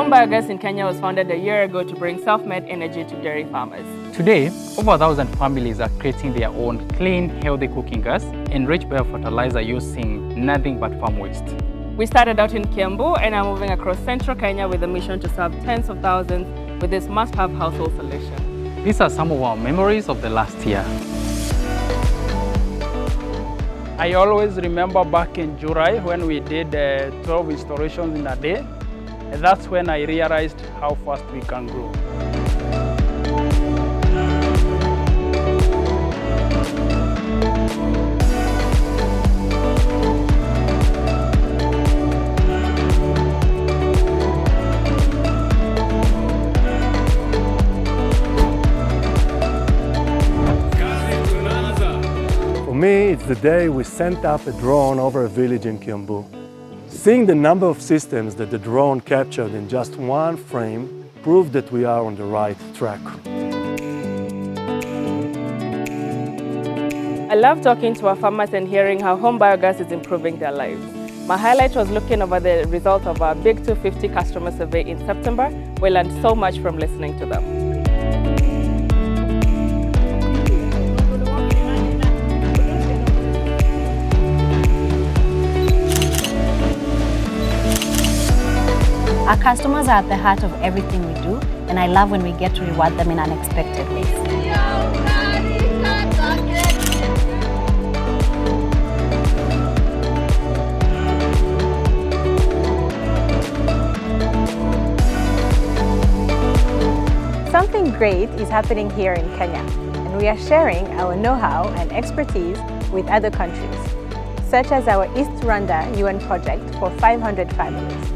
HomeBiogas in Kenya was founded a year ago to bring self-made energy to dairy farmers. Today, over 1,000 families are creating their own clean, healthy cooking gas, enriched bio-fertilizer using nothing but farm waste. We started out in Kiambu and are moving across central Kenya with a mission to serve tens of thousands with this must-have household solution. These are some of our memories of the last year. I always remember back in July when we did 12 installations in a day. And that's when I realized how fast we can grow. For me, it's the day we sent up a drone over a village in Kiambu. Seeing the number of systems that the drone captured in just one frame proved that we are on the right track. I love talking to our farmers and hearing how HomeBiogas is improving their lives. My highlight was looking over the results of our Big 250 customer survey in September. We learned so much from listening to them. Our customers are at the heart of everything we do, and I love when we get to reward them in unexpected ways. Something great is happening here in Kenya, and we are sharing our know-how and expertise with other countries, such as our East Rwanda UN project for 500 families.